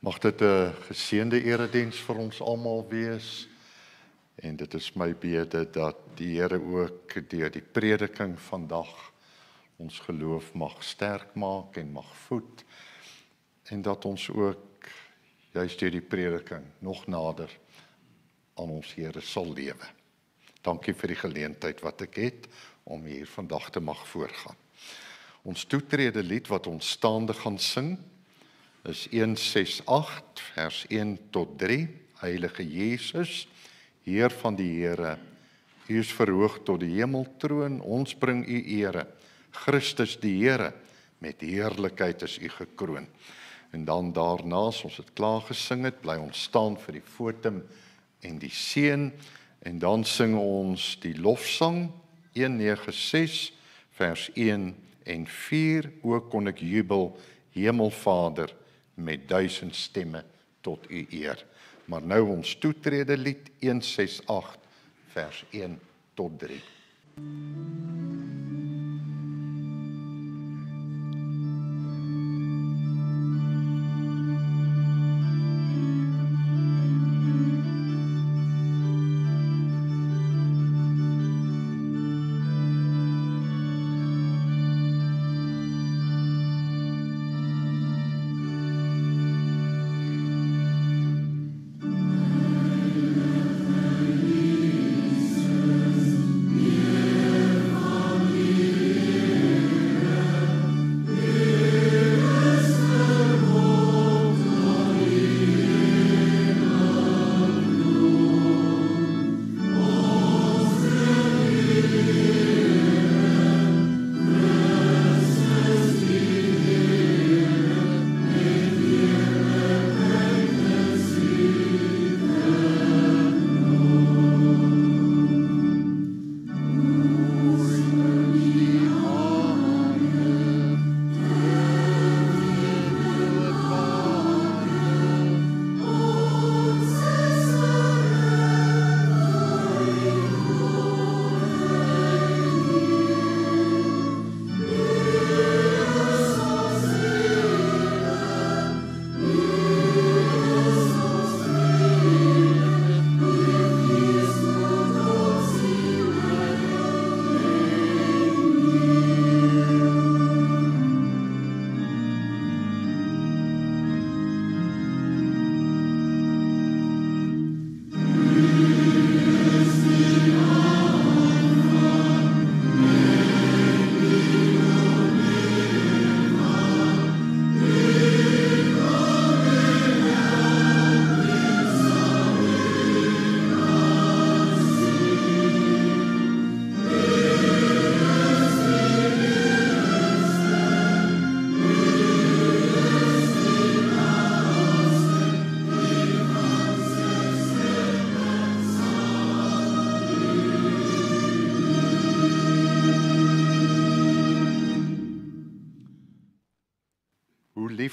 Mag dit 'n geseënde erediens vir ons almal wees. En dit is my bede dat die Here ook deur die prediking vandag ons geloof mag sterk maak en mag voed. En dat ons ook juist deur die prediking nog nader aan ons Here sal lewe. Dankie vir die geleentheid wat ek het om hier vandag te mag voorgaan. Ons toetrede lied wat ons staande gaan sing is 168 vers 1 tot 3. Heilige Jesus, Heer van die Here, U is verhoog tot die hemeltroon, ons bring U ere. Christus die Here, met heerlikheid is U gekroon. En dan daarna, as ons het klaar gesing het, bly ons staan vir die fotum en die seën. En dan sing ons die lofsang 196 vers 1 en 4. O kon ek jubel, Hemelvader, met 1000 stemme tot U eer. Maar nou ons toetrede lied 168 vers 1 tot 3.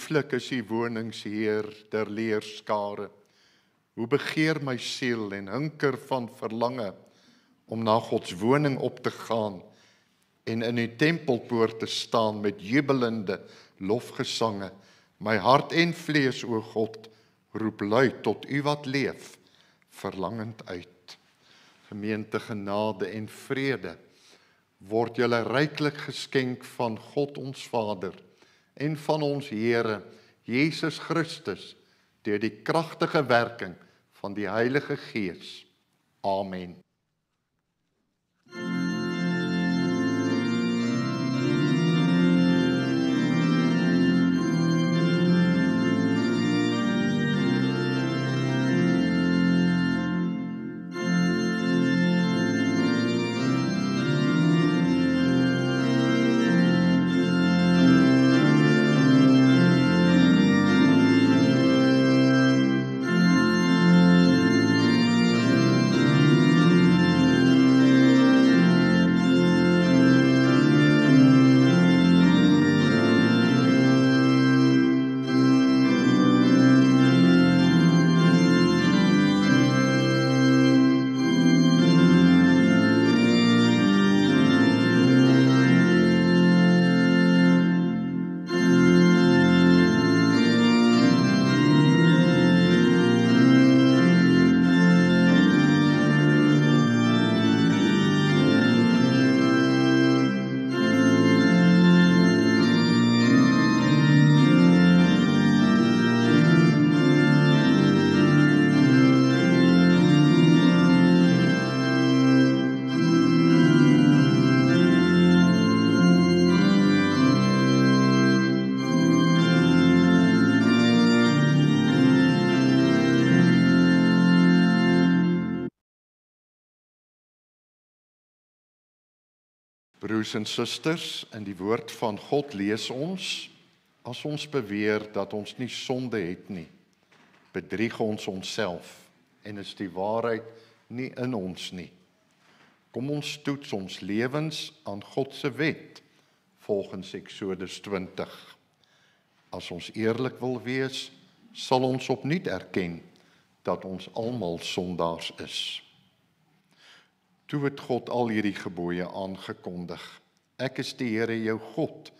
Lieflik is U woningsheer der leerskare. Hoe begeer my siel en hinker van verlange om na Gods woning op te gaan en in U tempelpoort te staan met jubelende lofgesange. My hart en vlees, o God, roep luid tot U wat leef, verlangend uit. Gemeente, genade en vrede word julle ryklik geskenk van God ons Vader en van ons Here, Jesus Christus, deur die kragtige werking van die Heilige Gees. Amen. Broers en susters, in die woord van God lees ons, as ons beweer dat ons nie sonde het nie, bedrieg ons onsself en is die waarheid nie in ons nie. Kom ons toets ons lewens aan God se wet, volgens Eksodus 20. As ons eerlik wil wees, sal ons opnuut erken dat ons almal sondaars is. Toe het God al hierdie gebooie aangekondig. Ek is die Here jou God,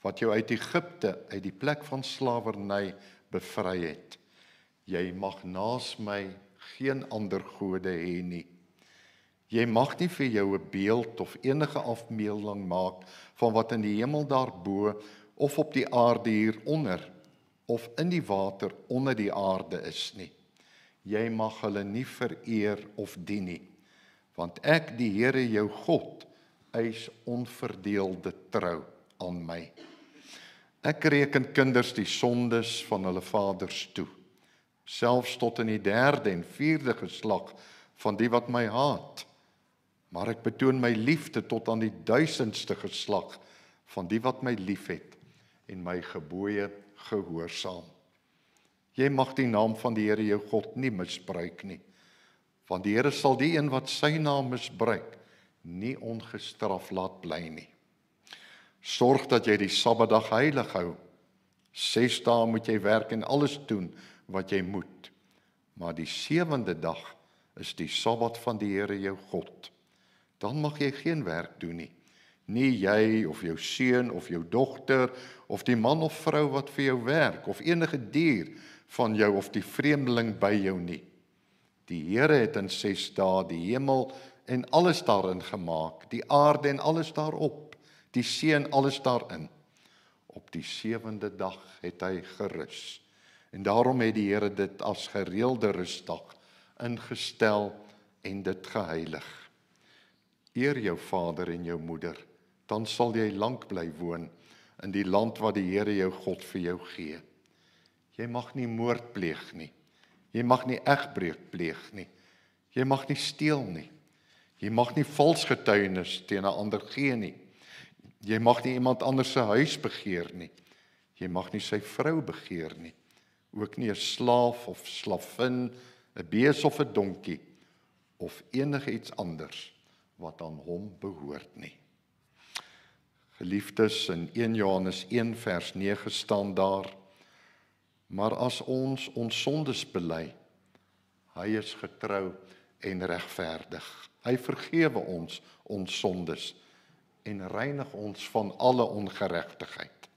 wat jou uit Egipte, uit die plek van slawerny bevry het. Jy mag naas my geen ander gode hê nie. Jy mag nie vir jou 'n beeld of enige afbeelding maak van wat in die hemel daarbo of op die aarde hieronder of in die water onder die aarde is nie. Jy mag hulle nie vereer of dien nie, want ek, die Here jou God, eis onverdeelde trou aan my. Ek reken kinders die sondes van hulle vaders toe, selfs tot in die 3de en 4de geslag van die wat my haat. Maar ek betoon my liefde tot aan die 1000ste geslag van die wat my liefhet en my gebooie gehoorsaam. Jy mag die naam van die Here jou God nie misbruik nie, want die Here sal die een wat sy naam misbruik, nie ongestraf laat bly nie. Sorg dat jy die Sabbatdag heilig hou. 6 dae moet jy werk en alles doen wat jy moet. Maar die 7de dag is die Sabbat van die Here jou God. Dan mag jy geen werk doen nie. Nie jy of jou seun of jou dogter of die man of vrou wat vir jou werk of enige dier van jou of die vreemdeling by jou nie. Die Here het in 6 dae die hemel en alles daarin gemaak, die aarde en alles daarop, die see en alles daarin. Op die 7de dag het hy gerus. En daarom het die Here dit as gereelde rusdag ingestel en dit geheilig. Eer jou vader en jou moeder, dan sal jy lank bly woon in die land wat die Here jou God vir jou gee. Jy mag nie moord pleeg nie. Jy mag nie egbreek pleeg nie. Jy mag nie steel nie. Jy mag nie vals getuienis teen 'n ander gee nie. Jy mag nie iemand anders se huis begeer nie. Jy mag nie sy vrou begeer nie. Ook nie 'n slaaf of slavin, 'n bees of 'n donkie of enige iets anders wat aan hom behoort nie. Geliefdes, in 1 Johannes 1 vers 9 staan daar: maar as ons sondes bely, hy is getrou en regverdig. Hy vergewe ons sondes en reinig ons van alle ongeregtigheid.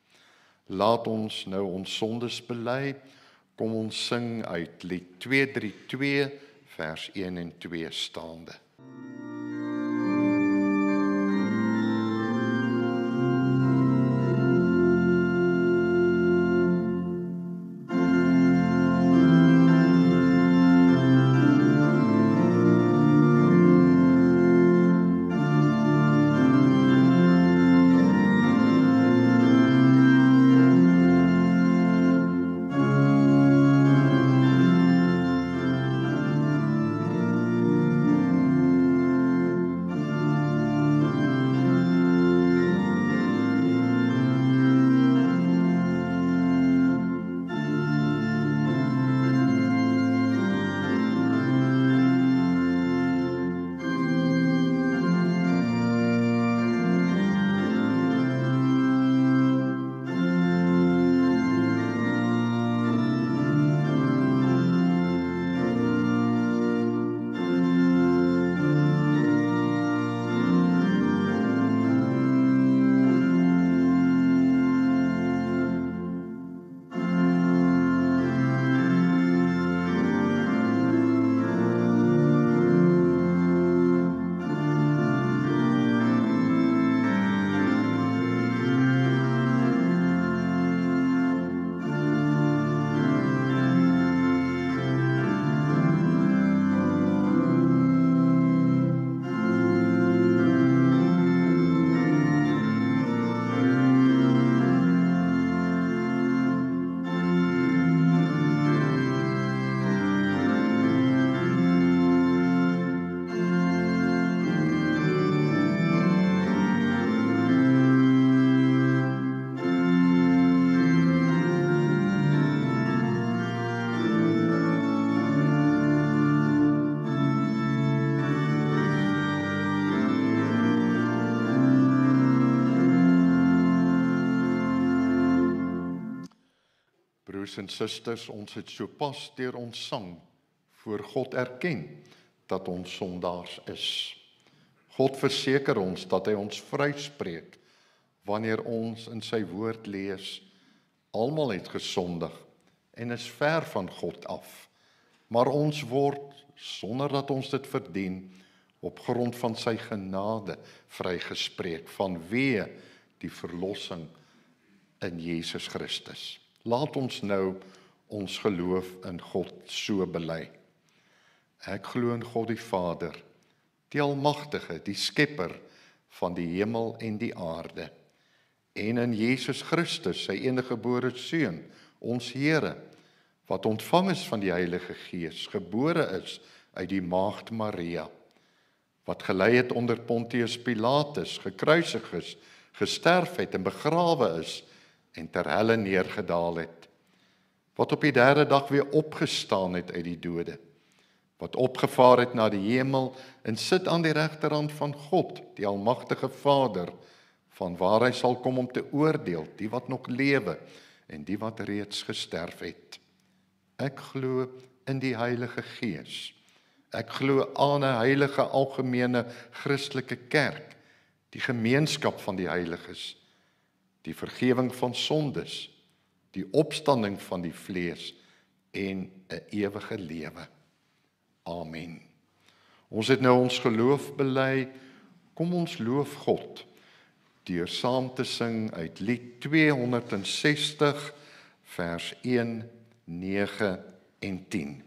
Laat ons nou ons sondes bely. Kom ons sing uit lied 232 vers 1 en 2 staande. Broers en susters, ons het sopas deur ons sang voor God erken dat ons sondaars is. God verseker ons dat hy ons vryspreek wanneer ons in sy woord lees. Almal het gesondig en is ver van God af, maar ons word, sonder dat ons dit verdien, op grond van sy genade vrygespreek vanweë die verlossing in Jesus Christus. Laat ons nou ons geloof in God so bely. Ek glo in God die Vader, die Almagtige, die Skepper van die hemel en die aarde, en in Jesus Christus, sy eniggebore Seun, ons Here, wat ontvang is van die Heilige Gees, gebore is uit die maagd Maria, wat gelei het onder Pontius Pilatus, gekruisig is, gesterf het en begrawe is, en ter helle neergedaal het, wat op die 3de dag weer opgestaan het uit die dode, wat opgevaar het na die hemel en sit aan die regterhand van God, die Almagtige Vader, van waar hy sal kom om te oordeel, die wat nog lewe en die wat reeds gesterf het. Ek glo in die Heilige Gees. Ek glo aan 'n heilige algemene Christelike kerk, die gemeenskap van die heiliges, die vergifnis van sondes, die opstanding van die vlees en 'n ewige lewe. Amen. Ons het nou ons geloof bely, kom ons loof God, deur saam te sing uit lied 260, vers 1, 9 en 10.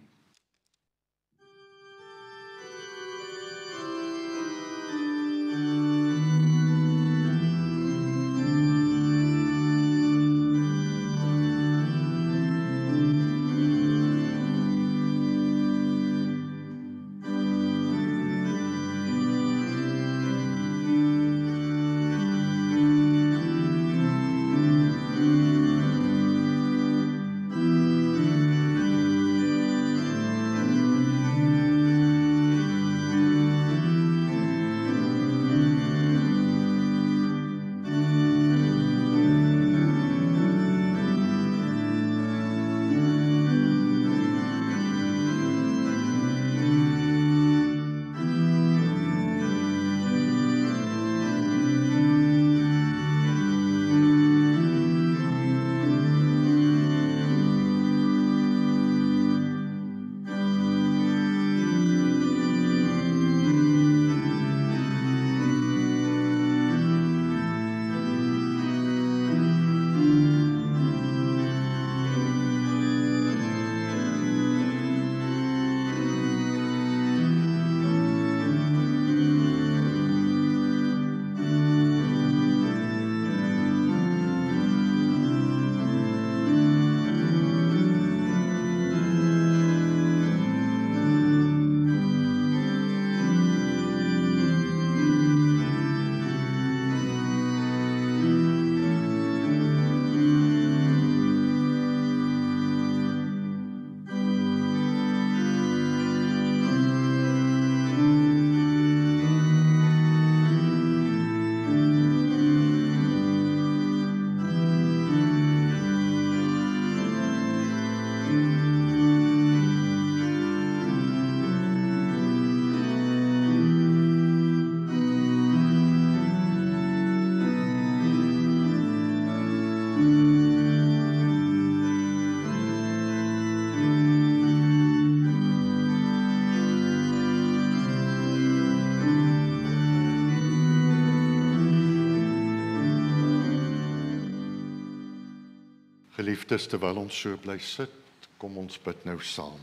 Geliefdes, terwyl ons so bly sit, kom ons bid nou saam.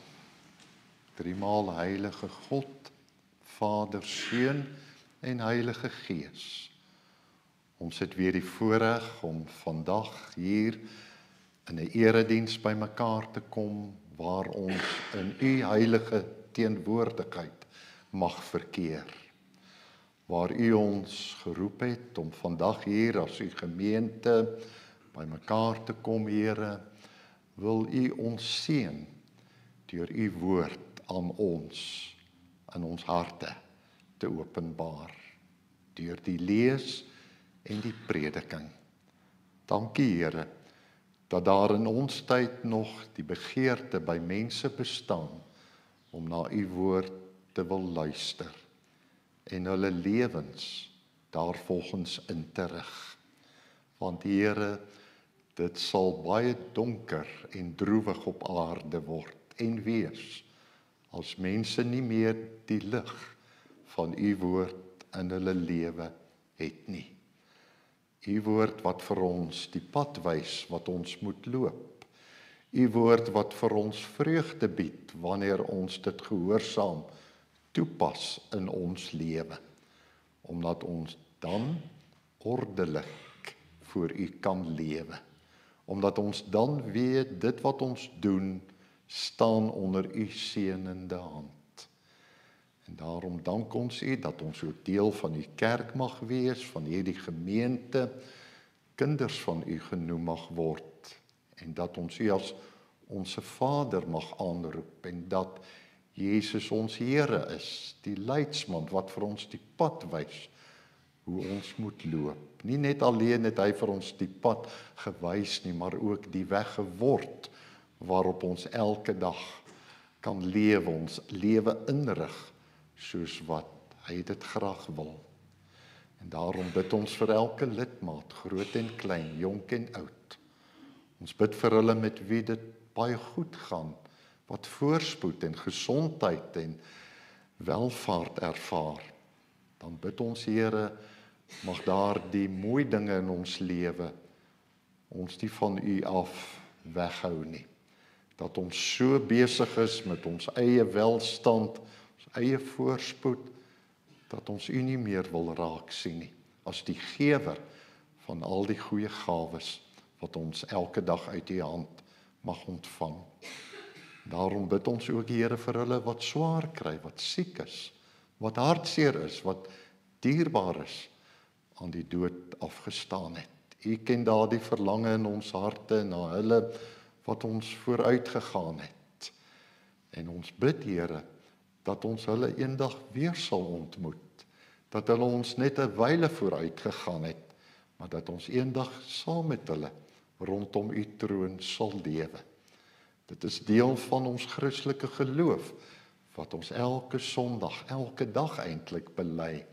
Driemaal heilige God, Vader, Seun en Heilige Gees. Ons het weer die voorreg om vandag hier in 'n erediens bymekaar te kom, waar ons in U heilige teenwoordigheid mag verkeer. Waar U ons geroep het om vandag hier as U gemeente bymekaar te kom, Here, wil U ons seën deur U woord aan ons, in ons harte te openbaar, deur die lees en die prediking. Dankie, Here, dat daar in ons tyd nog die begeerte by mense bestaan om na u woord te wil luister en hulle lewens daarvolgens in te rig. Want Here, dit sal baie donker en droewig op aarde word en wees, as mense nie meer die lig van u woord in hulle lewe het nie. U woord wat vir ons die pad wys wat ons moet loop. U woord wat vir ons vreugde bied wanneer ons dit gehoorsaam toepas in ons lewe, omdat ons dan ordelik voor u kan lewe. Omdat ons dan weet dit wat ons doen staan onder u seënende hand. En daarom dank ons u dat ons ook deel van u kerk mag wees, van hierdie gemeente, kinders van u genoem mag word, en dat ons u as onse Vader mag aanroep, en dat Jesus ons Here is, die leidsman wat vir ons die pad wys, hoe ons moet loop. Nie net alleen het hy vir ons die pad gewys nie, maar ook die weg geword, waarop ons elke dag kan lewe, ons lewe inrig, soos wat hy dit graag wil. En daarom bid ons vir elke lidmaat, groot en klein, jonk en oud. Ons bid vir hulle met wie dit baie goed gaan, wat voorspoed en gesondheid en welvaart ervaar. Dan bid ons, Here, mag daar die mooi dinge in ons lewe ons nie van u af weghou nie. Dat ons so besig is met ons eie welstand, ons eie voorspoed, dat ons u nie meer wil raak sien nie, as die gewer van al die goeie gawes wat ons elke dag uit u hand mag ontvang. Daarom bid ons ook, Here, vir hulle wat swaar kry, wat siek is, wat hartseer is, wat dierbaar is, aan die dood afgestaan het. U ken daardie verlange in ons harte na hulle wat ons vooruit gegaan het. En ons bid, Here, dat ons hulle eendag weer sal ontmoet, dat hulle ons net 'n wyle vooruit gegaan het, maar dat ons eendag saam met hulle rondom u troon sal lewe. Dit is deel van ons Christelike geloof, wat ons elke Sondag, elke dag eintlik bely,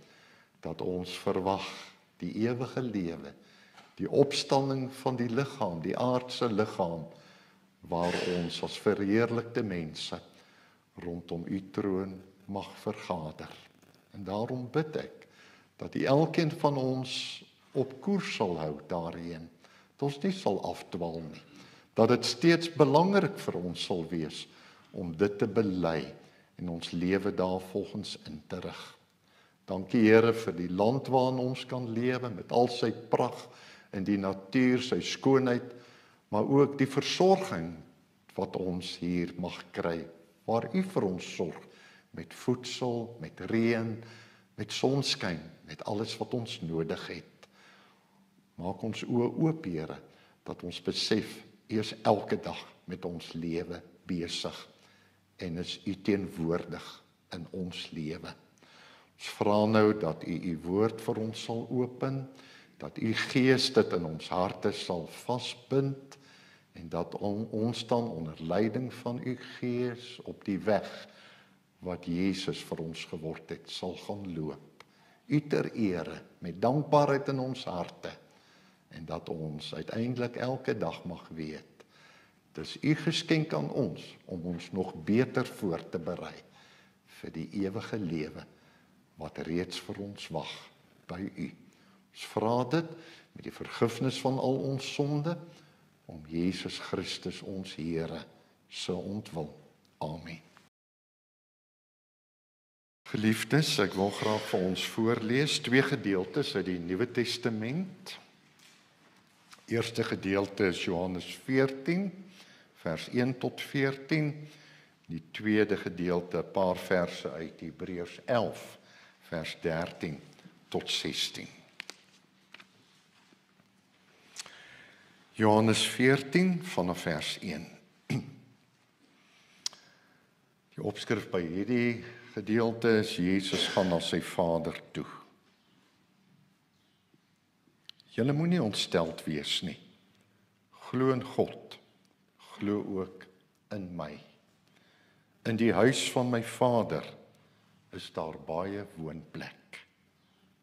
dat ons verwag die ewige lewe, die opstanding van die liggaam, die aardse liggaam, waar ons as verheerlikte mense rondom u troon mag vergader. En daarom bid ek, dat u elkeen van ons op koers sal hou daarheen, dat ons nie sal afdwaal nie, dat dit steeds belangrik vir ons sal wees, om dit te bely, en ons lewe daarvolgens in te rig. Dankie, Here, vir die land waarin ons kan lewe, met al sy pragt in die natuur, sy skoonheid, maar ook die versorging wat ons hier mag kry, waar u vir ons sorg, met voedsel, met reën, met sonskyn, met alles wat ons nodig het. Maak ons oë oop, Here, dat ons besef, u is elke dag met ons lewe besig, en is u teenwoordig in ons lewe. Ons vra nou dat u woord vir ons sal open, dat u Gees dit in ons harte sal vasbind, en dat ons dan onder leiding van u Gees op die weg wat Jesus vir ons geword het, sal gaan loop. U ter ere, met dankbaarheid in ons harte, en dat ons uiteindelik elke dag mag weet, dis u geskenk aan ons, om ons nog beter voor te berei vir die ewige lewe, wat reeds vir ons wag by u. Ons vra dit met die vergifnis van al ons sonde, om Jesus Christus ons Here se ontwil. Amen. Geliefdes, ek wil graag vir ons voorlees 2 gedeeltes uit die Nuwe Testament. Eerste gedeelte is Johannes 14, vers 1 tot 14. Die tweede gedeelte, 'n paar verse uit Hebreërs 11, vers 13 tot 16. Johannes 14 vanaf vers 1. Die opskrif by hierdie gedeelte is Jesus gaan na sy Vader toe. Julle moenie ontsteld wees nie. glo in God, glo ook in my. In die huis van my Vader is daar baie woonplek.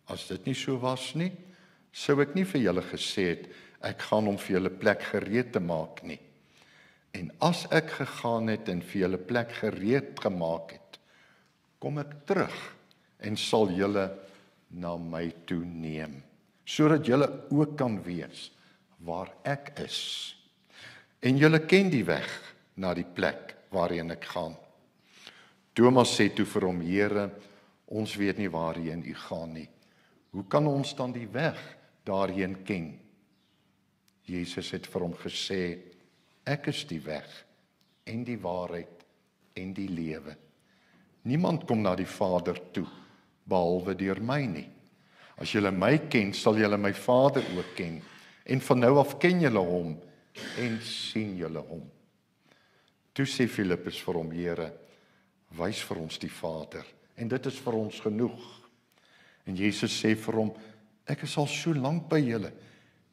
As dit nie so was nie, sou ek nie vir julle gesê het, ek gaan om vir julle plek gereed te maak nie. En as ek gegaan het en vir julle plek gereed gemaak het, kom ek terug en sal julle na my toe neem, sodat julle ook kan wees waar ek is. En julle ken die weg na die plek waarheen ek gaan. Thomas sê toe vir hom, Here, ons weet nie waarheen u gaan nie. Hoe kan ons dan die weg daarheen ken? Jesus het vir hom gesê, ek is die weg en die waarheid en die lewe. Niemand kom na die Vader toe, behalwe deur my nie. As julle my ken, sal julle my Vader ook ken. En van nou af ken julle hom en sien julle hom. Toe sê Filippus vir hom, Here, wys vir ons die Vader, en dit is vir ons genoeg. En Jesus sê vir hom, ek is al so lank by julle,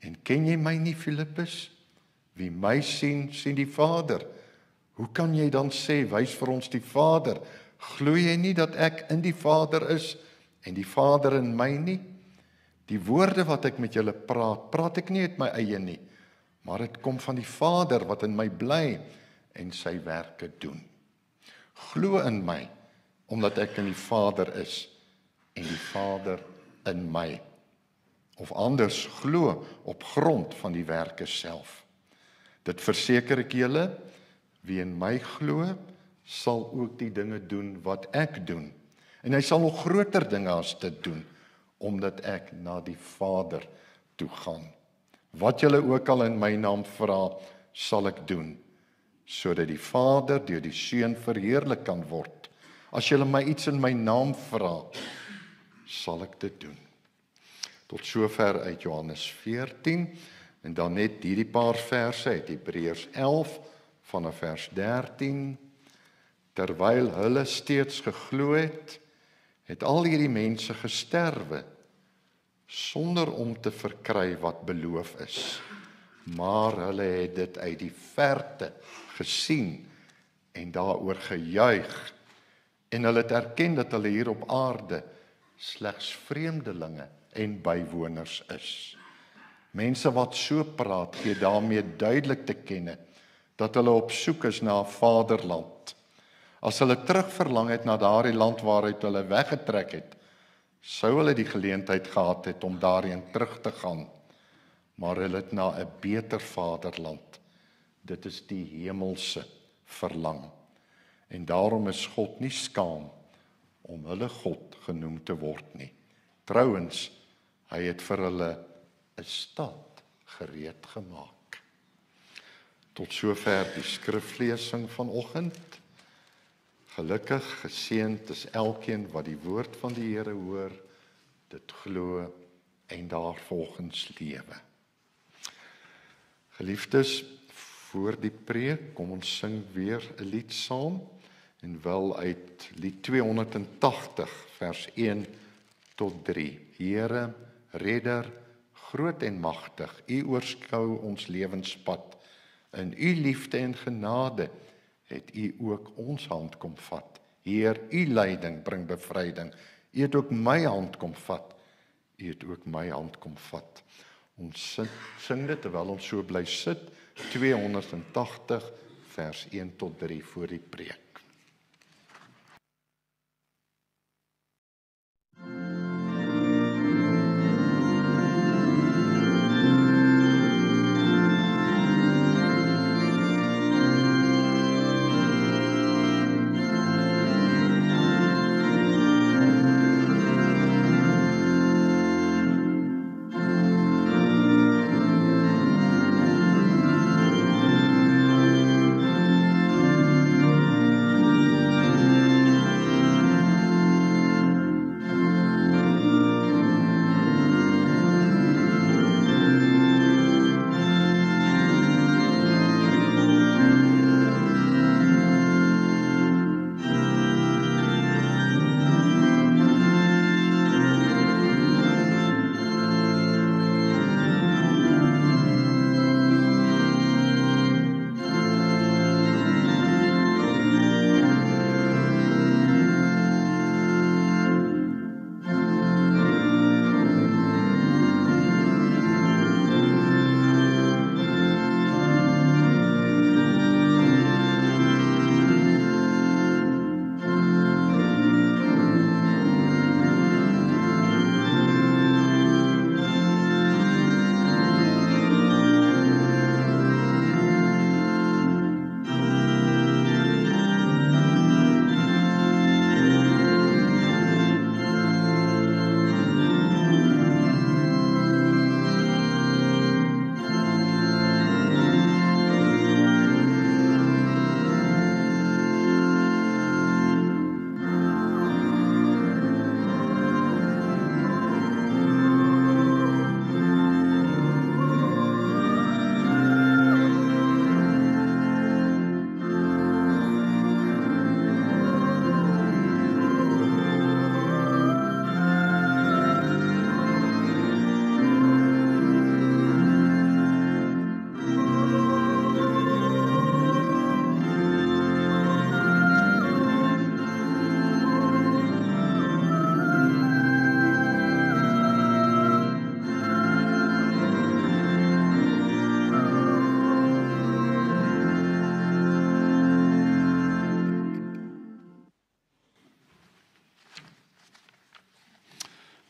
en ken jy my nie, Filippus? Wie my sien, sien die Vader. Hoe kan jy dan sê, wys vir ons die Vader? Glo jy nie dat ek in die Vader is, en die Vader in my nie? Die woorde wat ek met julle praat, praat ek nie uit my eie nie, maar dit kom van die Vader wat in my bly en sy werke doen. Glo in my, omdat ek in die Vader is en die Vader in my. Of anders, glo op grond van die werke self. Dit verseker ek julle, wie in my glo, sal ook die dinge doen wat ek doen. En hy sal nog groter dinge as dit doen, omdat ek na die Vader toe gaan. Wat julle ook al in my naam vra, sal ek doen, sodat die Vader deur die Seun verheerlik kan word. As julle my iets in my naam vra, sal ek dit doen. Tot sover uit Johannes 14, en dan net hierdie paar verse uit Hebreërs 11 vanaf vers 13. Terwyl hulle steeds geglo het, het al hierdie mense gesterwe, sonder om te verkry wat beloof is. Maar hulle het dit uit die verte gesien en daaroor gejuig, en hulle het erken dat hulle hier op aarde slegs vreemdelinge en bywoners is. Mense wat so praat, gee daarmee duidelik te kenne dat hulle op soek is na 'n vaderland. As hulle terugverlang het na daardie land waaruit hulle weggetrek het, sou hulle die geleentheid gehad het om daarheen terug te gaan, maar hulle het na 'n beter vaderland. Dit is die hemelse verlang. En daarom is God nie skaam om hulle God genoem te word nie. Trouwens, hy het vir hulle 'n stad gereed gemaak. Tot sover die skriflesing vanoggend. Gelukkig, geseënd is elkeen wat die woord van die Here hoor, dit glo en daarvolgens lewe. Geliefdes, voor die preek kom ons sing weer 'n lied saam, en wel uit lied 280 vers 1 tot 3. Here, Redder, groot en magtig, U oorskou ons lewenspad. In U liefde en genade het U ook ons hand kom vat. Heer, U leiding bring bevryding. U het ook my hand kom vat. U het ook my hand kom vat. Ons sing dit terwyl ons so bly sit, 280 vers 1 tot 3 voor die preek.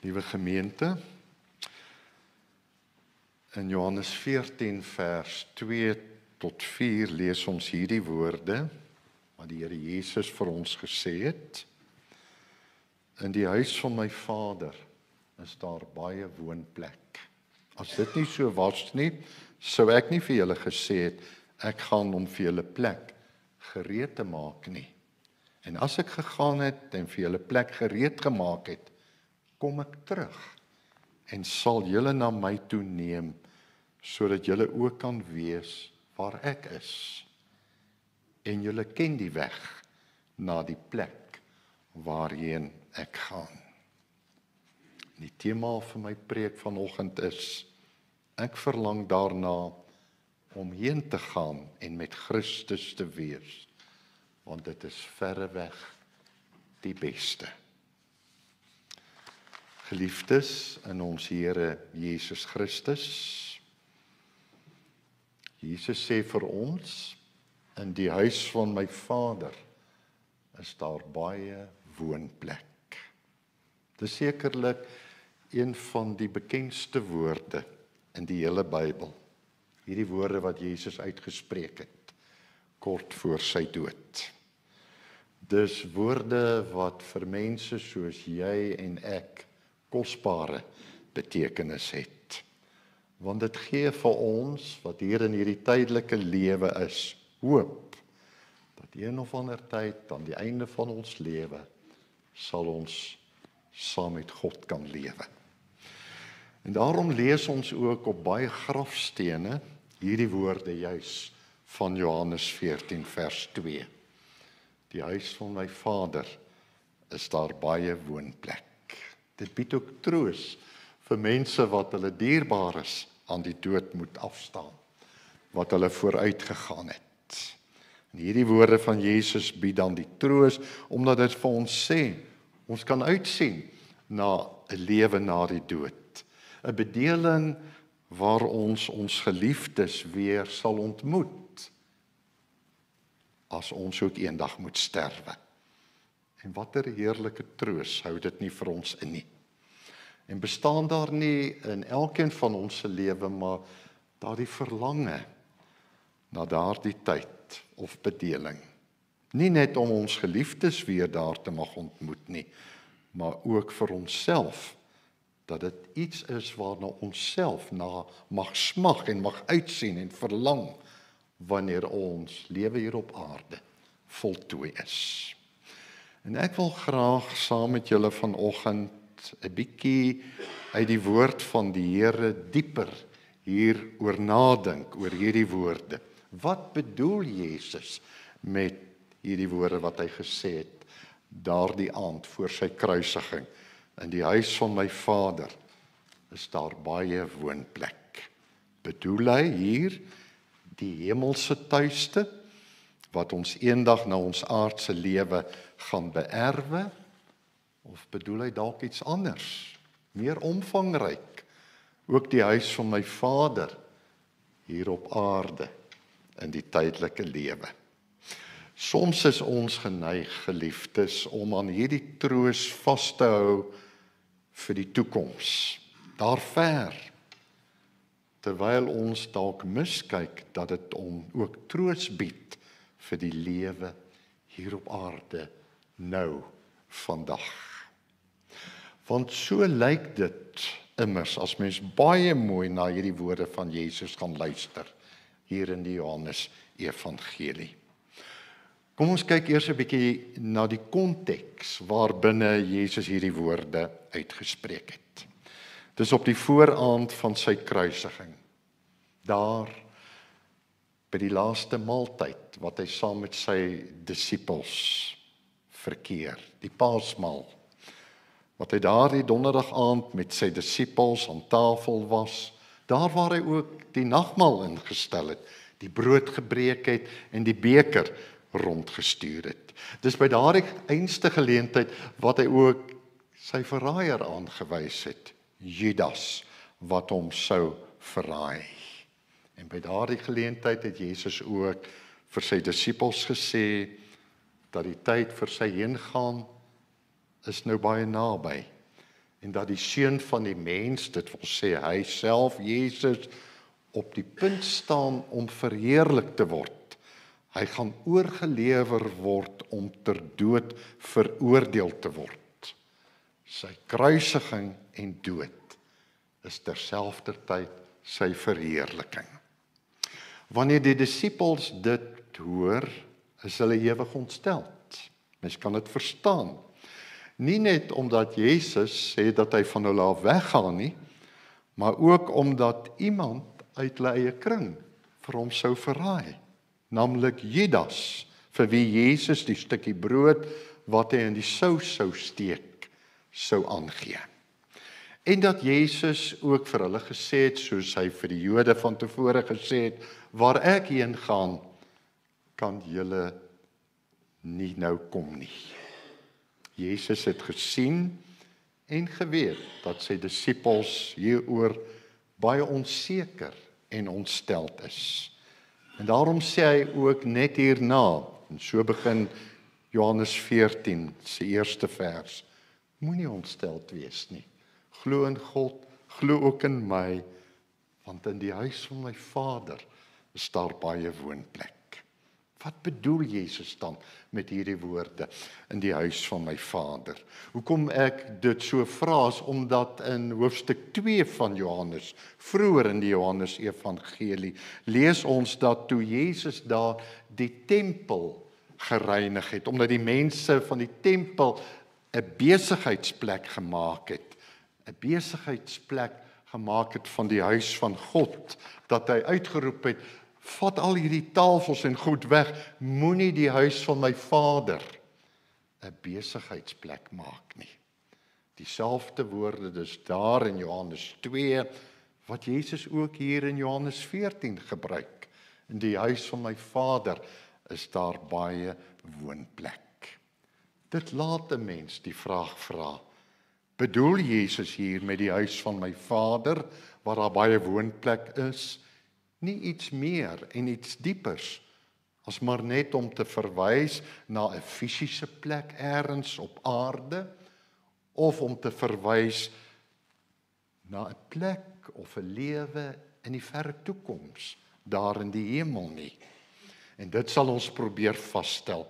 Liewe gemeente, in Johannes 14 vers 2 tot 4 lees ons hierdie woorde wat die Here Jesus vir ons gesê het. In die huis van my Vader is daar baie woonplek. As dit nie so was nie, sou ek nie vir julle gesê het, ek gaan om vir julle plek gereed te maak nie. En as ek gegaan het en vir julle plek gereed gemaak het, kom ek terug en sal julle na my toe neem, sodat julle ook kan wees waar ek is. En julle ken die weg na die plek waarheen ek gaan. Die tema vir my preek vanoggend is, ek verlang daarna om heen te gaan en met Christus te wees, want dit is verreweg die beste. Geliefdes in ons Here Jesus Christus, Jesus sê vir ons, in die huis van my Vader is daar baie woonplek. Dit is sekerlik een van die bekendste woorde in die hele Bybel. Hierdie woorde wat Jesus uitgespreek het, kort voor sy dood. Dis woorde wat vir mense soos jy en ek kosbare betekenis het. Want dit gee vir ons, wat hier in hierdie tydelike lewe is, hoop, dat een of ander tyd, aan die einde van ons lewe, sal ons saam met God kan lewe. En daarom lees ons ook op baie grafstene hierdie woorde juis van Johannes 14 vers 2. Die huis van my Vader is daar baie woonplek. Dit bied ook troos vir mense wat hulle dierbaar is aan die dood moet afstaan, wat hulle vooruit gegaan het. En hierdie woorde van Jesus bied dan die troos, omdat dit vir ons sê, ons kan uitsien na 'n lewe na die dood. 'n Bedeling waar ons geliefdes weer sal ontmoet, as ons ook eendag moet sterwe. En watter heerlike troos hou dit nie vir ons in nie. En bestaan daar nie in elkeen van ons se lewe, maar daardie verlange na daardie tyd of bedeling. Nie net om ons geliefdes weer daar te mag ontmoet nie, maar ook vir onsself, dat dit iets is waarna ons self na mag smag en mag uitsien en verlang, wanneer ons lewe hier op aarde voltooi is. En ek wil graag saam met julle vanoggend 'n bietjie uit die woord van die Here dieper hier oor nadink, oor hierdie woorde. Wat bedoel Jesus met hierdie woorde wat hy gesê het daardie aand voor sy kruisiging? In die huis van my Vader is daar baie woonplek. Bedoel hy hier die hemelse tuiste, wat ons eendag na ons aardse lewe gaan beerwe, of bedoel hy dalk iets anders, meer omvangryk, ook die huis van my Vader, hier op aarde, in die tydelike lewe. Soms is ons geneig, geliefdes, om aan hierdie troos vas te hou vir die toekoms, daar ver, terwyl ons dalk miskyk dat dit ook troos bied vir die lewe hier op aarde nou vandag. Want so lyk dit immers as mens baie mooi na hierdie woorde van Jesus gaan luister hier in die Johannes Evangelie. Kom ons kyk eers 'n bietjie na die konteks waarbinne Jesus hierdie woorde uitgespreek het. Dis op die vooraand van sy kruisiging. Daar by die laaste maaltyd wat hy saam met sy disippels verkeer, die Paasmaal. Wat hy daardie donderdag aand met sy disippels aan tafel was, daar waar hy ook die nagmaal ingestel het, die brood gebreek het en die beker rondgestuur het. Dis by daardie einste geleentheid wat hy ook sy verraaier aangewys het, Judas, wat hom sou verraai. En by daardie geleentheid het Jesus ook vir sy disippels gesê dat die tyd vir sy heengaan is nou baie naby en dat die seun van die mens, dit wil sê hy self, Jesus, op die punt staan om verheerlik te word. Hy gaan oorgelewer word om ter dood veroordeel te word. Sy kruisiging en dood is terselfdertyd sy verheerliking. Wanneer die disippels dit hoor, is hulle ewig ontsteld. Mens kan dit verstaan. Nie net omdat Jesus sê dat hy van hulle af weggaan nie, maar ook omdat iemand uit hulle eie kring vir hom sou verraai, naamlik Judas, vir wie Jesus die stukkie brood wat hy in die sous sou steek, sou aangee. En dat Jesus ook vir hulle gesê het, soos hy vir die Jode van tevore gesê het, waar ek heen gaan, kan julle nie nou kom nie. Jesus het gesien en geweet dat sy disippels hieroor baie onseker en ontsteld is. En daarom sê hy ook net hierna, en so begin Johannes 14 se eerste vers, moenie ontsteld wees nie. Glo in God, glo ook in my, want in die huis van my Vader is daar baie woonplek. Wat bedoel Jesus dan met hierdie woorde, in die huis van my Vader? Hoekom ek dit so vra is omdat in hoofstuk 2 van Johannes, vroeër in die Johannes Evangelie, lees ons dat toe Jesus daar die tempel gereinig het, omdat die mense van die tempel 'n besigheidsplek gemaak het, 'n besigheidsplek gemaak het van die huis van God, dat hy uitgeroep het, vat al hierdie tafels en goed weg, moenie die huis van my Vader 'n besigheidsplek maak nie. Dieselfde woorde dus daar in Johannes 2, wat Jesus ook hier in Johannes 14 gebruik. In die huis van my Vader is daar baie woonplek. Dit laat 'n mens die vraag vra, bedoel Jesus hier met die huis van my Vader, waar daar baie woonplek is, nie iets meer en iets diepers, as maar net om te verwys na 'n fisiese plek elders op aarde, of om te verwys na 'n plek of 'n lewe in die verre toekoms, daar in die hemel nie. En dit sal ons probeer vasstel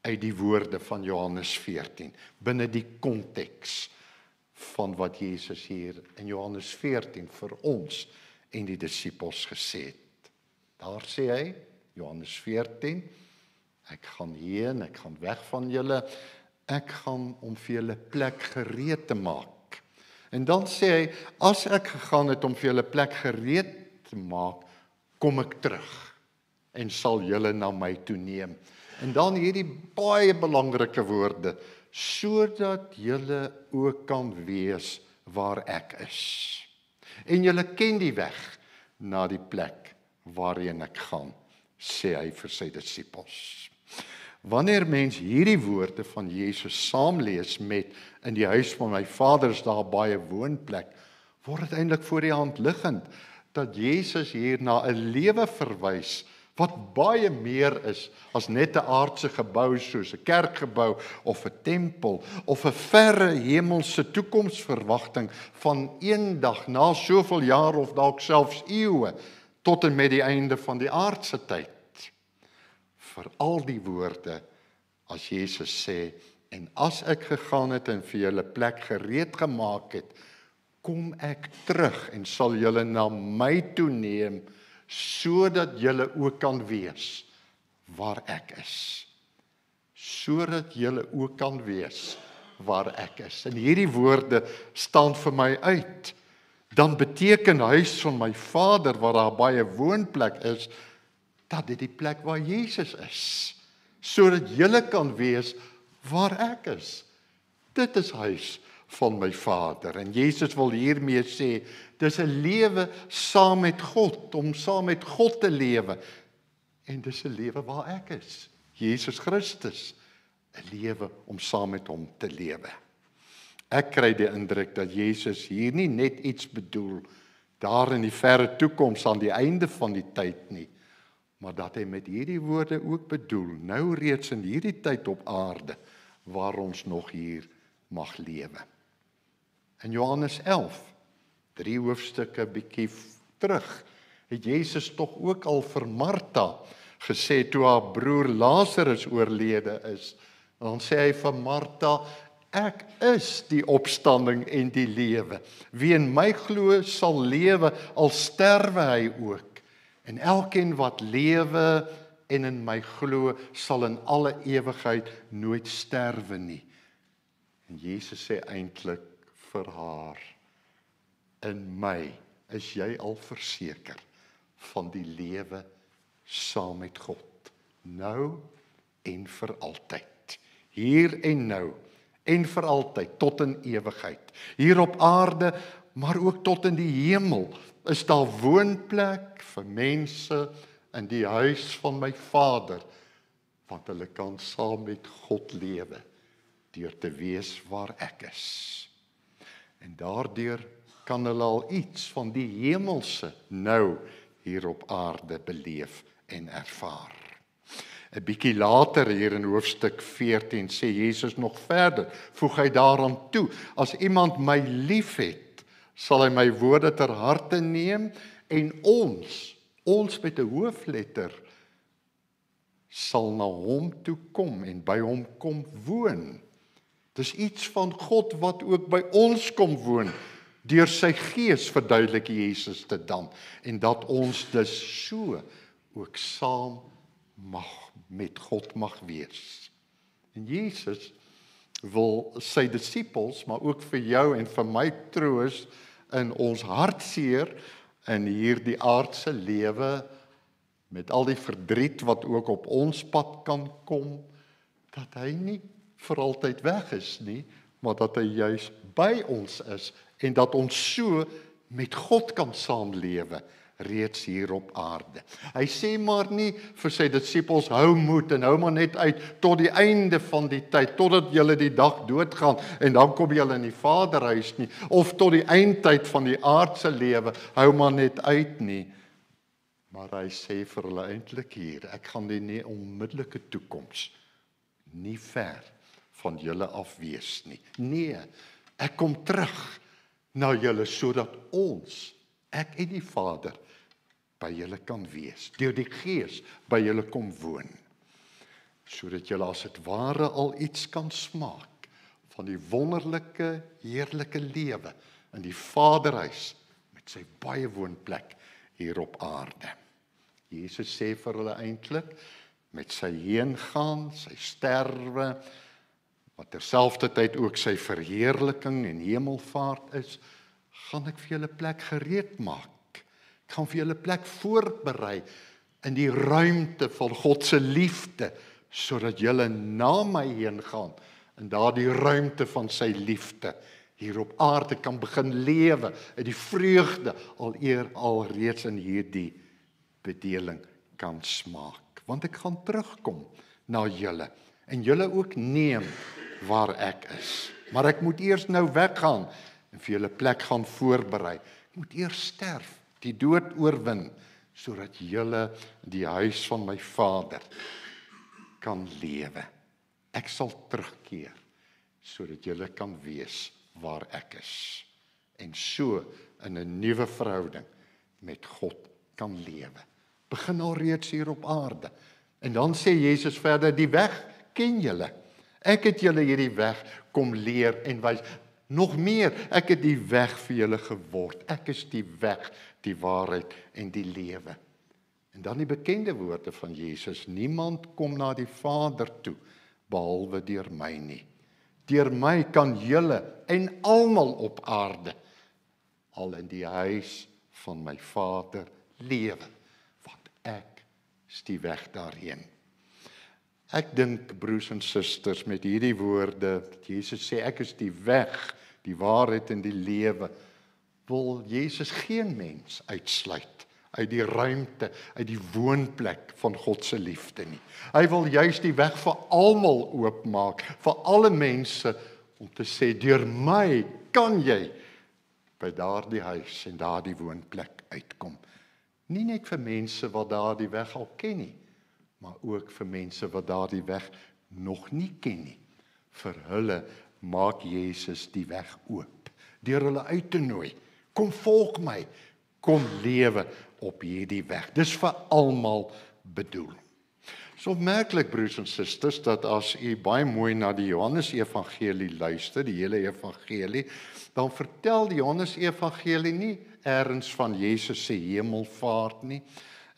uit die woorde van Johannes 14, binne die konteks van wat Jesus hier in Johannes 14 vir ons en die disippels gesê het. Daar sê hy, Johannes 14, ek gaan heen, ek gaan weg van julle, ek gaan om vir julle plek gereed te maak. En dan sê hy, as ek gegaan het om vir julle plek gereed te maak, kom ek terug en sal julle na my toe neem. En dan hierdie baie belangrike woorde, sodat julle ook kan wees waar ek is. En julle ken die weg na die plek waarheen ek gaan, sê hy vir sy disippels. Wanneer mens hierdie woorde van Jesus saamlees met in die huis van my Vader is daar baie woonplek, word dit eintlik voor die hand liggend dat Jesus hier na 'n lewe verwys wat baie meer is as net 'n aardse gebou soos 'n kerkgebou of 'n tempel of 'n verre hemelse toekomsverwagting van eendag na soveel jaar of dalk selfs eeue tot en met die einde van die aardse tyd. Vir al die woorde as Jesus sê, en as ek gegaan het en vir julle plek gereed gemaak het, kom ek terug en sal julle na my toe neem, sodat julle ook kan wees waar ek is. Sodat julle ook kan wees waar ek is. En hierdie woorde staan vir my uit. Dan beteken huis van my Vader, waar daar baie woonplek is, dat dit die plek waar Jesus is. Sodat julle kan wees waar ek is. Dit is huis van my Vader. En Jesus wil hiermee sê, dis 'n lewe saam met God, om saam met God te lewe. En dis 'n lewe waar ek is, Jesus Christus. 'n Lewe om saam met hom te lewe. Ek kry die indruk dat Jesus hier nie net iets bedoel, daar in die verre toekoms aan die einde van die tyd nie, maar dat hy met hierdie woorde ook bedoel, nou reeds in hierdie tyd op aarde, waar ons nog hier mag lewe. In Johannes 11, 3 hoofstukke bietjie terug, het Jesus tog ook al vir Martha gesê toe haar broer Lazarus oorlede is. Dan sê hy vir Martha, ek is die opstanding en die lewe. Wie in my glo sal lewe, al sterwe hy ook. En elkeen wat lewe en in my glo, sal in alle ewigheid nooit sterwe nie. En Jesus sê eintlik vir haar, in my is jy al verseker van die lewe saam met God, nou en vir altyd, hier en nou, en vir altyd, tot in ewigheid. Hier op aarde, maar ook tot in die hemel, is daar woonplek vir mense in die huis van my Vader, want hulle kan saam met God lewe, deur te wees waar ek is. En daardeur kan hulle al iets van die hemelse nou hier op aarde beleef en ervaar. 'n bietjie later hier in hoofstuk 14 sê Jesus nog verder, voeg hy daaraan toe, as iemand my liefhet, sal hy my woorde ter harte neem en ons met 'n hoofletter, sal na hom toe kom en by hom kom woon. Dis iets van God wat ook by ons kom woon, deur sy gees verduidelik Jesus dit dan, en dat ons dus so ook saam met God mag wees. En Jesus wil sy disippels, maar ook vir jou en vir my troos in ons hartseer in hierdie aardse lewe, met al die verdriet wat ook op ons pad kan kom, dat hy nie vir altyd weg is nie, maar dat hy juis by ons is, en dat ons so met God kan saamlewe, reeds hier op aarde. Hy sê maar nie vir sy disippels, hou moed en hou maar net uit tot die einde van die tyd, totdat julle die dag doodgaan en dan kom julle in die Vaderhuis nie, of tot die eindtyd van die aardse lewe, hou maar net uit nie. Maar hy sê vir hulle eintlik hier, ek gaan die onmiddellike toekoms nie ver van julle af wees nie. Nee, ek kom terug na julle sodat ons, ek en die Vader, by julle kan wees, deur die Gees by julle kom woon, sodat julle as het ware al iets kan smaak van die wonderlike, heerlike lewe in die Vaderhuis met sy baie woonplek hier op aarde. Jesus sê vir hulle eintlik, met sy heengaan, sy sterwe, wat terselfdertyd ook sy verheerliking en hemelvaart is, gaan ek vir julle plek gereed maak. Ek gaan vir julle plek voorberei in die ruimte van God se liefde, sodat julle na my heen gaan, in daardie ruimte van sy liefde, hier op aarde kan begin lewe, in die vreugde, alreeds in hierdie bedeling kan smaak. Want ek gaan terugkom na julle, en julle ook neem waar ek is. Maar ek moet eers nou weggaan, en vir julle plek gaan voorberei. Ek moet eers sterf, die dood oorwin, sodat julle die huis van my Vader kan lewe. Ek sal terugkeer, sodat julle kan wees waar ek is. En so in 'n nuwe verhouding met God kan lewe. Begin al reeds hier op aarde. En dan sê Jesus verder, die weg ken julle. Ek het julle hierdie weg kom leer en wys. Nog meer, ek het die weg vir julle geword. Ek is die weg, die waarheid en die lewe. En dan die bekende woorde van Jesus, niemand kom na die Vader toe, behalwe deur my nie. Deur my kan julle en almal op aarde, al in die huis van my Vader lewe, want ek is die weg daarheen. Ek dink, broers en susters, met hierdie woorde, dat Jesus sê, ek is die weg, die waarheid en die lewe, wil Jesus geen mens uitsluit uit die ruimte, uit die woonplek van God se liefde nie. Hy wil juist die weg vir almal oopmaak, vir alle mense, om te sê, deur my kan jy by daardie huis en daardie woonplek uitkom. Nie net vir mense wat daardie weg al ken nie, maar ook vir mense wat daardie weg nog nie ken nie. Vir hulle maak Jesus die weg oop, deur hulle uit te nooi. Kom volg my, kom lewe op hierdie weg. Dis vir almal bedoel. So opmerklik, broers en susters, dat as u baie mooi na die Johannes-evangelie luister, die hele evangelie, dan vertel die Johannes-evangelie nie ergens van Jesus se hemelvaart nie.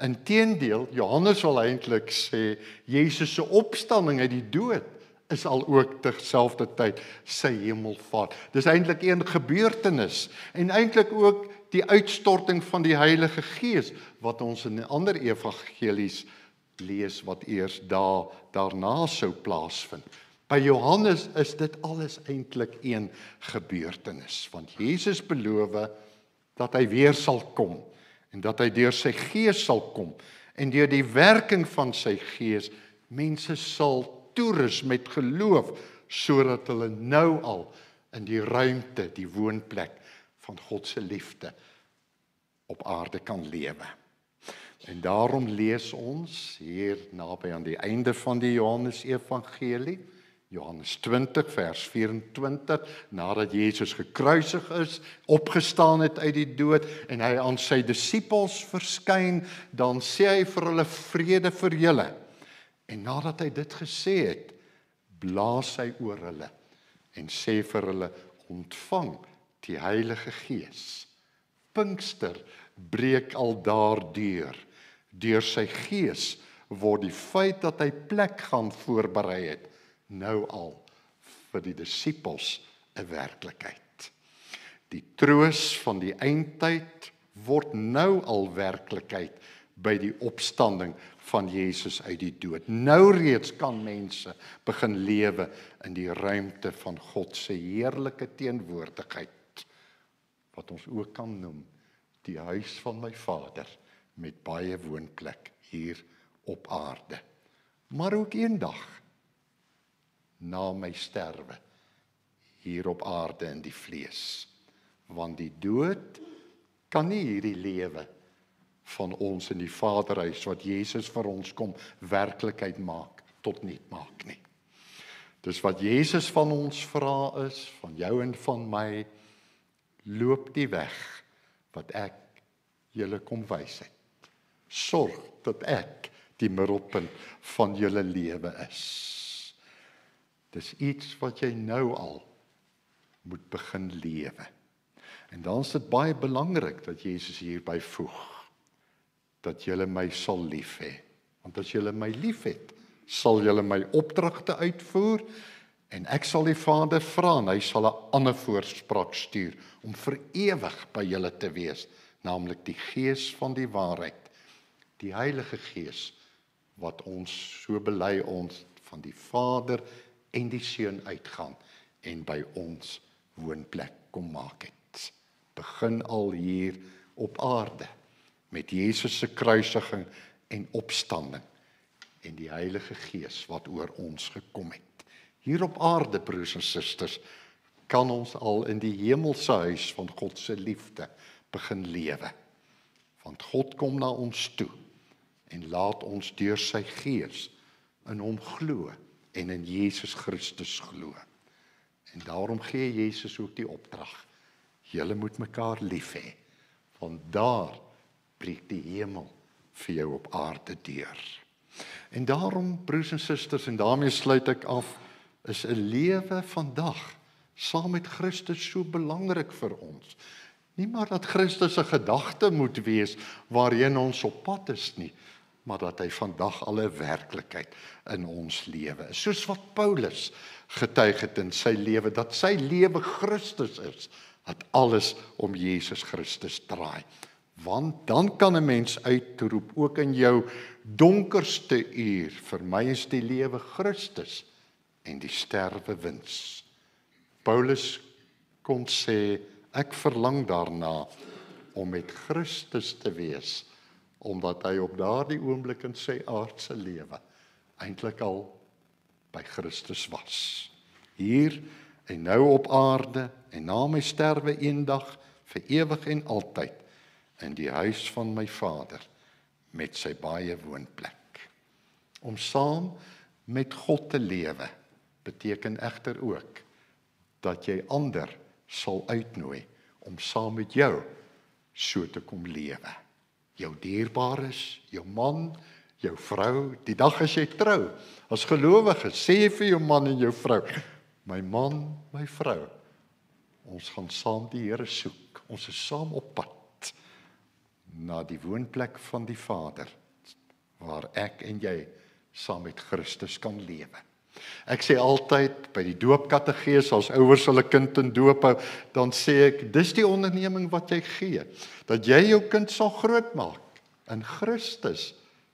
Inteendeel, Johannes wil eintlik sê, Jesus se opstanding uit die dood is al ook terselfdertyd sy hemelvaart. Dis eintlik een gebeurtenis, en eintlik ook die uitstorting van die Heilige Gees, wat ons in ander evangelies lees, wat eers daarna sou plaasvind. By Johannes is dit alles eintlik een gebeurtenis, want Jesus beloof dat hy weer sal kom, en dat hy deur sy Gees sal kom, en deur die werking van sy Gees, mense sal toerus met geloof, sodat hulle nou al in die ruimte, die woonplek van God se liefde op aarde kan lewe. En daarom lees ons hier naby aan die einde van die Johannes-evangelie, Johannes 20 vers 24, nadat Jesus gekruisig is, opgestaan het uit die dood, en hy aan sy disippels verskyn, dan sê hy vir hulle, vrede vir julle. En nadat hy dit gesê het, blaas hy oor hulle, en sê vir hulle, ontvang die Heilige Gees. Pinkster breek al daardeur. Deur sy Gees word die feit dat hy plek gaan voorberei het, nou al vir die disippels 'n werklikheid. Die troos van die eindtyd word nou al werklikheid by die opstanding van Jesus uit die dood. Nou reeds kan mense begin lewe in die ruimte van God se heerlike teenwoordigheid, wat ons ook kan noem die huis van my Vader, met baie woonplek hier op aarde. Maar ook eendag, na my sterwe, hier op aarde in die vlees. Want die dood kan nie hierdie lewe van ons in die Vaderhuis, wat Jesus vir ons kom werklikheid maak, tot niet maak nie. Dus wat Jesus van ons vra is, van jou en van my, loop die weg wat ek julle kom wys het. Sorg dat ek die middelpunt van julle lewe is. Dis iets wat jy nou al moet begin lewe. En dan is dit baie belangrik dat Jesus hierby voeg, dat julle my sal lief hê. Want as julle my lief het, sal julle my opdragte uitvoer, en ek sal die Vader vra, en hy sal 'n ander voorspraak stuur, om vir ewig by julle te wees, naamlik die Gees van die waarheid, die Heilige Gees, wat ons so bely ons van die Vader en die Seun uitgaan, en by ons woonplek kom maak het. Begin al hier op aarde, met Jesus se kruisiging en opstanding, en die Heilige Gees wat oor ons gekom het. Hier op aarde, broers en susters, kan ons al in die hemelse huis van God se liefde begin lewe. Want God kom na ons toe, en laat ons deur sy Gees in hom glo, en in Jesus Christus glo. En daarom gee Jesus ook die opdrag, julle moet mekaar lief hê, want daar breek die hemel vir jou op aarde deur. En daarom, broers en susters, en daarmee sluit ek af, is 'n lewe vandag saam met Christus so belangrik vir ons. Nie maar dat Christus 'n gedagte moet wees waarheen ons op pad is nie, maar dat hy vandag al 'n werklikheid in ons lewe is. Soos wat Paulus getuig het in sy lewe, dat sy lewe Christus is, dat alles om Jesus Christus draai. Want dan kan 'n mens uitroep, ook in jou donkerste uur, vir my is die lewe Christus en die sterwe wins. Paulus kon sê, ek verlang daarna om met Christus te wees, omdat hy op daardie oomblik in sy aardse lewe eintlik al by Christus was. Hier en nou op aarde, en na my sterwe eendag, vir ewig en altyd, in die huis van my Vader, met sy baie woonplek. Om saam met God te lewe, beteken egter ook, dat jy ander sal uitnooi om saam met jou so te kom lewe. Jou dierbares, jou man, jou vrou, die dag as jy trou, as gelowige, sê jy vir jou man en jou vrou, my man, my vrou, ons gaan saam die Here soek, ons is saam op pad na die woonplek van die Vader, waar ek en jy saam met Christus kan lewe. Ek sê altyd, by die doopkategees, as ouers hulle kind in doop hou, dan sê ek, dis die onderneming wat jy gee, dat jy jou kind sal grootmaak in Christus,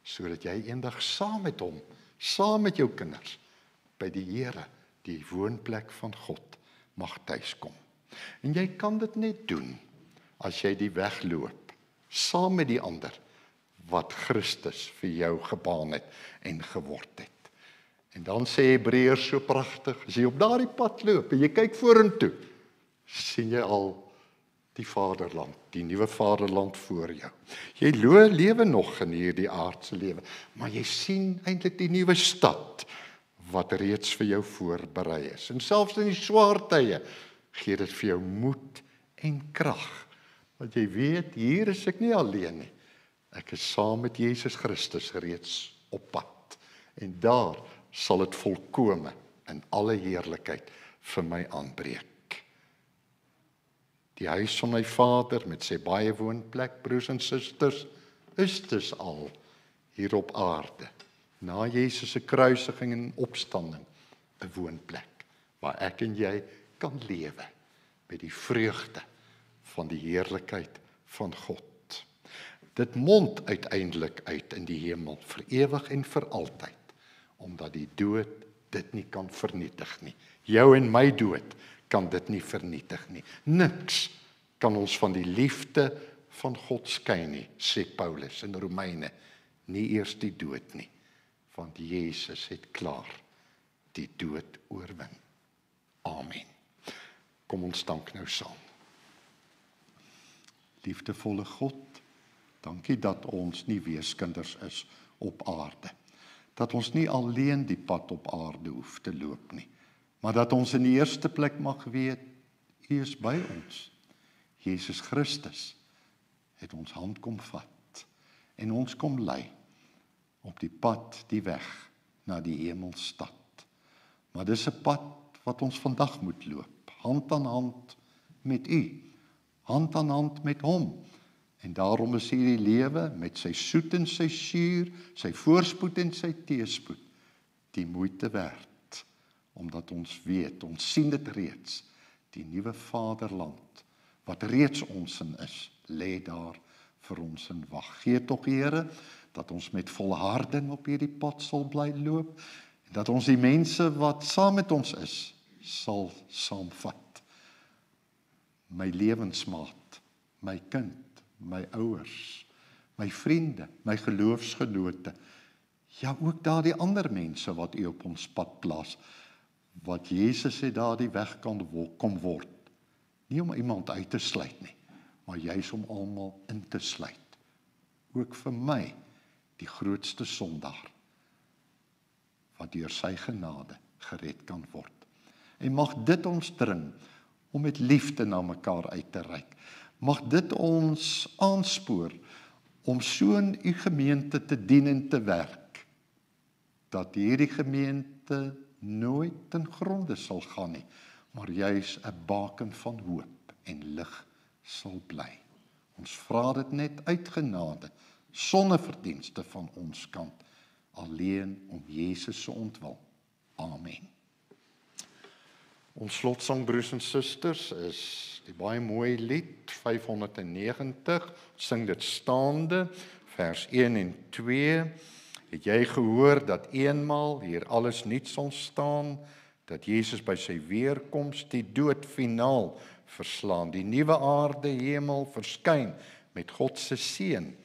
sodat jy eendag saam met hom, saam met jou kinders, by die Here, die woonplek van God, mag tuiskom. En jy kan dit net doen, as jy die weg loop, saam met die ander, wat Christus vir jou gebaan het en geword het. En dan sê Hebreërs so pragtig, as jy op daardie pad loop, en jy kyk vorentoe, sien jy al die vaderland, die nuwe vaderland voor jou. Jy lewe nog in hierdie aardse lewe, maar jy sien eintlik die nuwe stad, wat reeds vir jou voorberei is. En selfs in die swaar tye, gee dit vir jou moed en krag. Want jy weet, hier is ek nie alleen nie. Ek is saam met Jesus Christus reeds op pad. En daar sal dit volkome in alle heerlikheid vir my aanbreek. Die huis van my Vader met sy baie woonplek, broers en susters, is dus al hier op aarde, na Jesus se kruisiging en opstanding, 'n woonplek, waar ek en jy kan lewe, met die vreugde van die heerlikheid van God. Dit mond uiteindelik uit in die hemel, vir ewig en vir altyd, omdat die dood dit nie kan vernietig nie. Jou en my dood kan dit nie vernietig nie. Niks kan ons van die liefde van God skei nie, sê Paulus in Romeine, nie eers die dood nie, want Jesus het klaar die dood oorwin. Amen. Kom ons dank nou saam. Liefdevolle God, dankie dat ons nie weeskinders is op aarde, dat ons nie alleen die pad op aarde hoef te loop nie, maar dat ons in die eerste plek mag weet, U is by ons. Jesus Christus het ons hand kom vat en ons kom lei op die pad, die weg na die hemelstad. Maar dis 'n pad wat ons vandag moet loop, hand aan hand met U, hand aan hand met Hom. En daarom is hierdie lewe met sy soet en sy suur, sy voorspoed en sy teëspoed, die moeite werd, omdat ons weet, ons sien dit reeds, die nuwe vaderland, wat reeds ons in is, lê daar vir ons in wag. Gee tog, Here, dat ons met volharding op hierdie pad sal bly loop, en dat ons die mense wat saam met ons is, sal saamvat. My lewensmaat, my kind, my ouers, my vriende, my geloofsgenote, ja ook daardie ander mense wat U op ons pad plaas, wat Jesus het daardie weg kan kom word, nie om iemand uit te sluit nie, maar juis om almal in te sluit, ook vir my, die grootste sondaar, wat deur sy genade gered kan word. En mag dit ons dring, om met liefde na mekaar uit te reik. Mag dit ons aanspoor, om so in U gemeente te dien en te werk, dat hierdie gemeente nooit ten gronde sal gaan nie, maar juis 'n baken van hoop en lig sal bly. Ons vra dit net uit genade, sonder verdienste van ons kant, alleen om Jesus se ontwil. Amen. Ons slotsang, broers en susters, is die baie mooi lied 590. Sing dit staande, vers 1 en 2. Het jy gehoor dat eenmaal hier alles nuut sal staan, dat Jesus by sy weerkoms die dood finaal verslaan, die nuwe aarde, hemel verskyn met God se seën.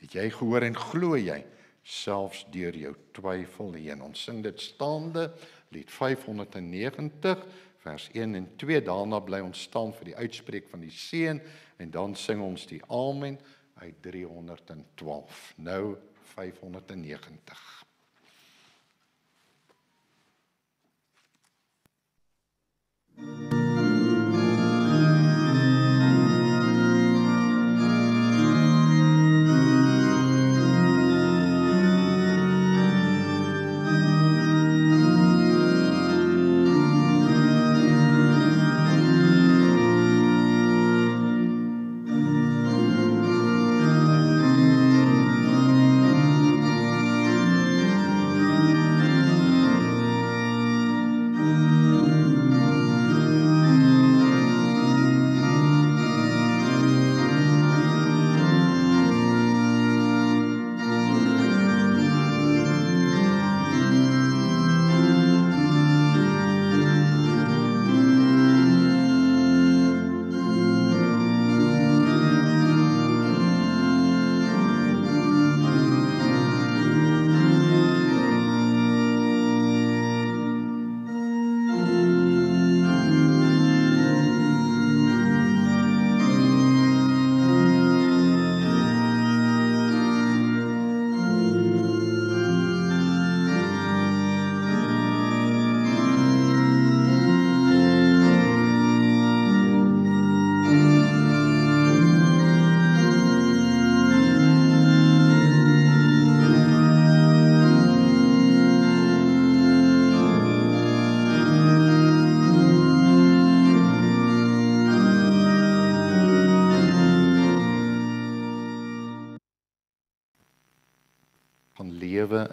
Het jy gehoor en glo jy, selfs deur jou twyfel heen. Ons sing dit staande, lied 590, vers 1 en 2, daarna bly ons staan vir die uitspreek van die seën, en dan sing ons die Amen uit 312. Nou 590.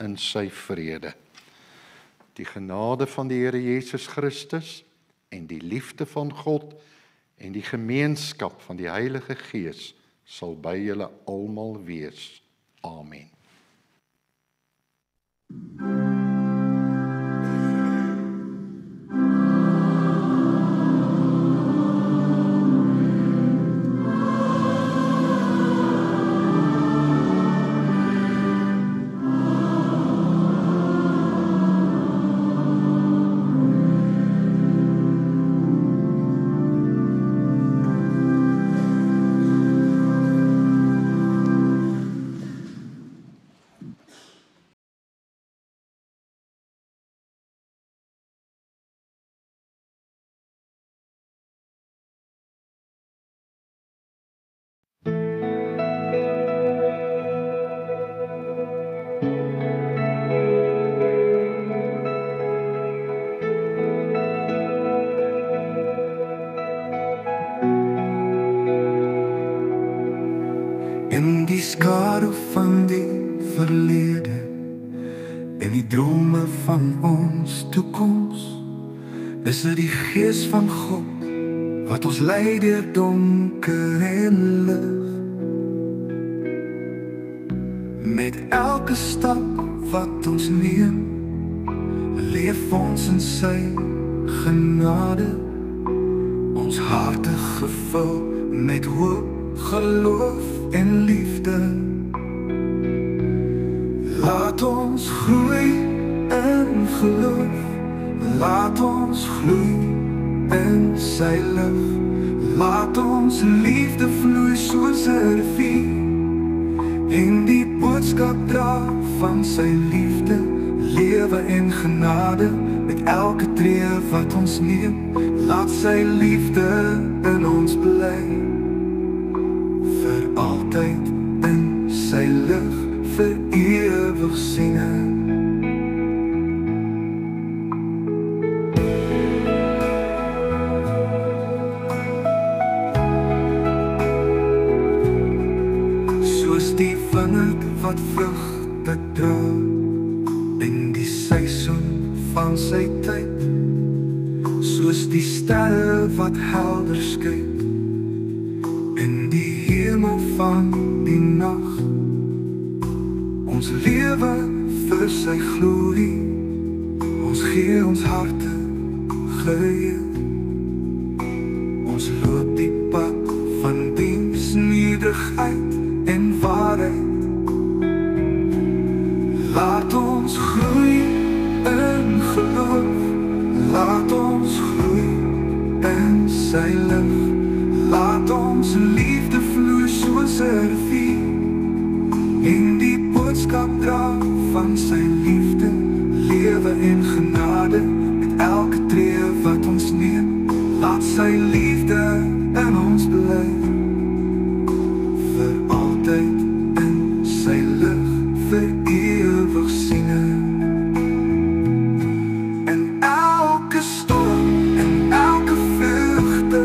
in sy vrede. Die genade van die Here Jesus Christus en die liefde van God en die gemeenskap van die Heilige Gees sal by julle almal wees. Amen. In die skadu van die verlede en die drome van ons toekoms, is dit die Gees van God wat ons lei deur donker en lig. Met elke stap wat ons neem, leef ons in sy genade, ons harte gevul met hoop, geloof en liefde. Laat ons groei in geloof, laat ons gloei in sy lig, laat ons liefde vloei soos 'n rivier, en die boodskap dra van sy liefde, lewe en genade met elke tree wat ons neem. Laat sy liefde in ons bly, vir altyd in sy lig, vir ewig sien. Soos die wingerd wat vrugte dra in die seisoen van sy tyd, soos die sterre wat helder skyn in die hemel van die nag. Ons lewe vir sy glorie, ons gee ons harte geheel. Ons loop die pad van diens, nederigheid en waarheid. Laat ons groei in geloof, laat ons groei in sy lig, laat ons liefde vloei soos 'n rivier, en die boodskap dra van sy liefde, lewe en genade met elke tree wat ons neem. Laat sy liefde in ons bly, vir altyd in sy lig, vir ewig sien. En elke storm en elke vreugde,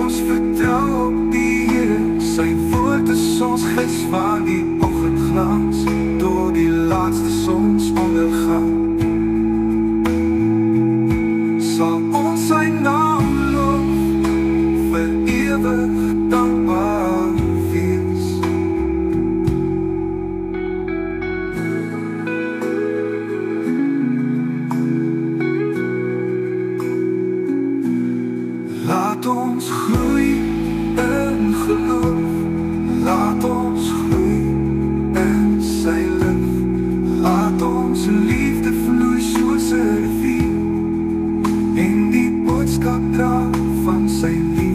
ons vertrou op die Here. Sy woord is ons gids van die oggendglans, door die laatste sonsondergang. Sal ons sy naam loof, vir ewig dankbaar wees. Laat ons groei in geloof, laat ons groei in sy lig, laat ons liefde vloei soos 'n rivier, en die boodskap dra van sy liefde,